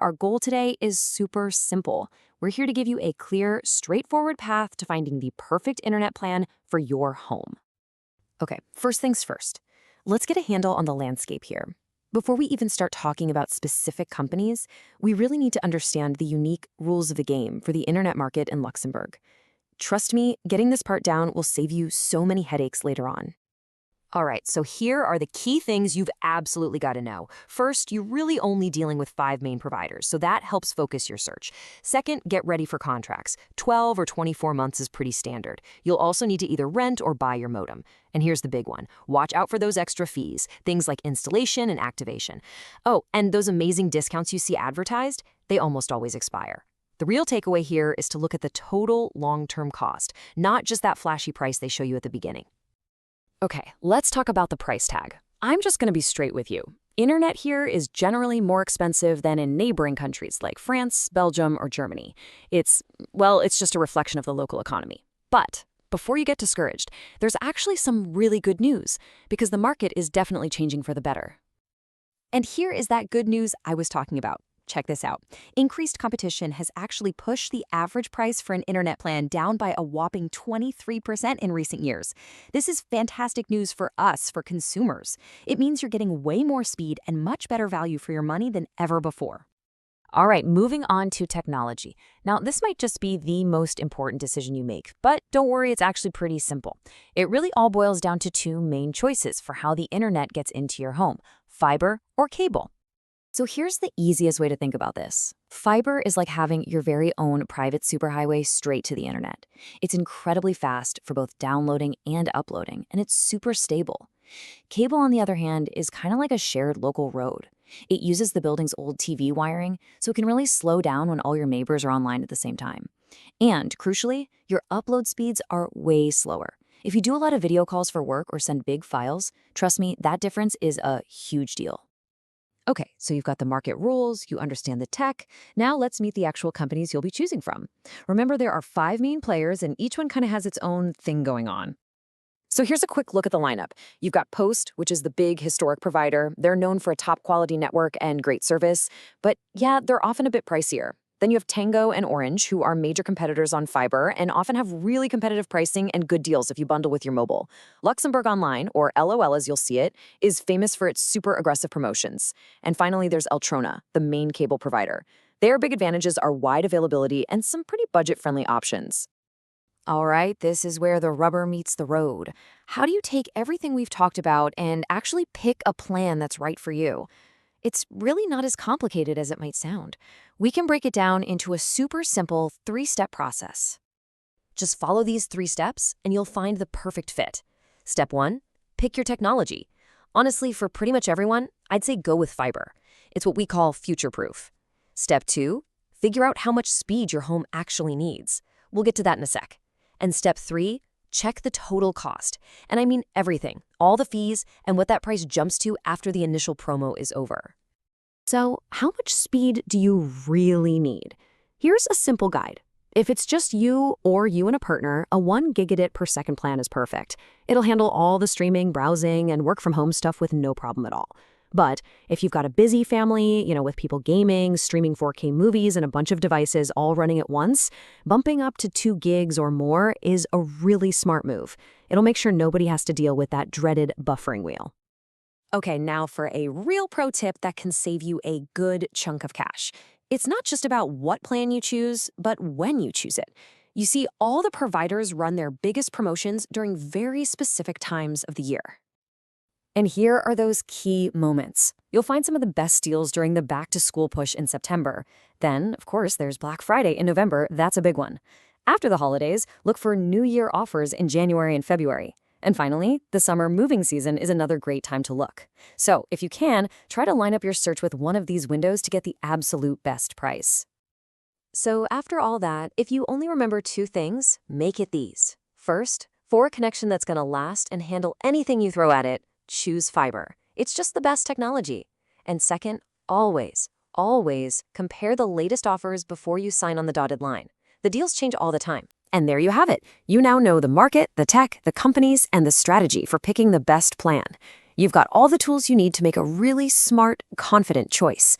Our goal today is super simple. We're here to give you a clear, straightforward path to finding the perfect internet plan for your home. Okay, first things first. Let's get a handle on the landscape here. Before we even start talking about specific companies, we really need to understand the unique rules of the game for the internet market in Luxembourg. Trust me, getting this part down will save you so many headaches later on. All right, so here are the key things you've absolutely got to know. First, you're really only dealing with 5 main providers, so that helps focus your search. Second, get ready for contracts. 12 or 24 months is pretty standard. You'll also need to either rent or buy your modem. And here's the big one. Watch out for those extra fees, things like installation and activation. Oh, and those amazing discounts you see advertised, they almost always expire. The real takeaway here is to look at the total long-term cost, not just that flashy price they show you at the beginning. Okay, let's talk about the price tag. I'm just going to be straight with you. Internet here is generally more expensive than in neighboring countries like France, Belgium, or Germany. It's just a reflection of the local economy. But before you get discouraged, there's actually some really good news, because the market is definitely changing for the better. And here is that good news I was talking about. Check this out. Increased competition has actually pushed the average price for an internet plan down by a whopping 23% in recent years. This is fantastic news for us, for consumers. It means you're getting way more speed and much better value for your money than ever before. All right, moving on to technology. Now, this might just be the most important decision you make, but don't worry, it's actually pretty simple. It really all boils down to 2 main choices for how the internet gets into your home: fiber or cable. So here's the easiest way to think about this. Fiber is like having your very own private superhighway straight to the internet. It's incredibly fast for both downloading and uploading, and it's super stable. Cable, on the other hand, is kind of like a shared local road. It uses the building's old TV wiring, so it can really slow down when all your neighbors are online at the same time. And crucially, your upload speeds are way slower. If you do a lot of video calls for work or send big files, trust me, that difference is a huge deal. Okay, so you've got the market rules, you understand the tech. Now let's meet the actual companies you'll be choosing from. Remember, there are 5 main players, and each one kind of has its own thing going on. So here's a quick look at the lineup. You've got Post, which is the big historic provider. They're known for a top quality network and great service, but yeah, they're often a bit pricier. Then you have Tango and Orange, who are major competitors on fiber and often have really competitive pricing and good deals if you bundle with your mobile. Luxembourg Online, or LOL as you'll see it, is famous for its super aggressive promotions. And finally, there's Eltrona, the main cable provider. Their big advantages are wide availability and some pretty budget-friendly options. All right, this is where the rubber meets the road. How do you take everything we've talked about and actually pick a plan that's right for you? It's really not as complicated as it might sound. We can break it down into a super simple 3-step process. Just follow these 3 steps and you'll find the perfect fit. Step 1, pick your technology. Honestly, for pretty much everyone, I'd say go with fiber. It's what we call future-proof. Step 2, figure out how much speed your home actually needs. We'll get to that in a sec. And step 3, check the total cost. And I mean everything, all the fees, and what that price jumps to after the initial promo is over. So, how much speed do you really need? Here's a simple guide. If it's just you or you and a partner, a 1 gigabit per second plan is perfect. It'll handle all the streaming, browsing, and work from home stuff with no problem at all. But if you've got a busy family, with people gaming, streaming 4K movies, and a bunch of devices all running at once, bumping up to 2 gigs or more is a really smart move. It'll make sure nobody has to deal with that dreaded buffering wheel. Okay, now for a real pro tip that can save you a good chunk of cash. It's not just about what plan you choose, but when you choose it. You see, all the providers run their biggest promotions during very specific times of the year. And here are those key moments. You'll find some of the best deals during the back-to-school push in September. Then, of course, there's Black Friday in November. That's a big one. After the holidays, look for New Year offers in January and February. And finally, the summer moving season is another great time to look. So, if you can, try to line up your search with one of these windows to get the absolute best price. So, after all that, if you only remember 2 things, make it these. First, for a connection that's going to last and handle anything you throw at it, choose fiber. It's just the best technology. And second, always compare the latest offers before you sign on the dotted line. The deals change all the time. And there you have it. You now know the market, the tech, the companies, and the strategy for picking the best plan. You've got all the tools you need to make a really smart, confident choice.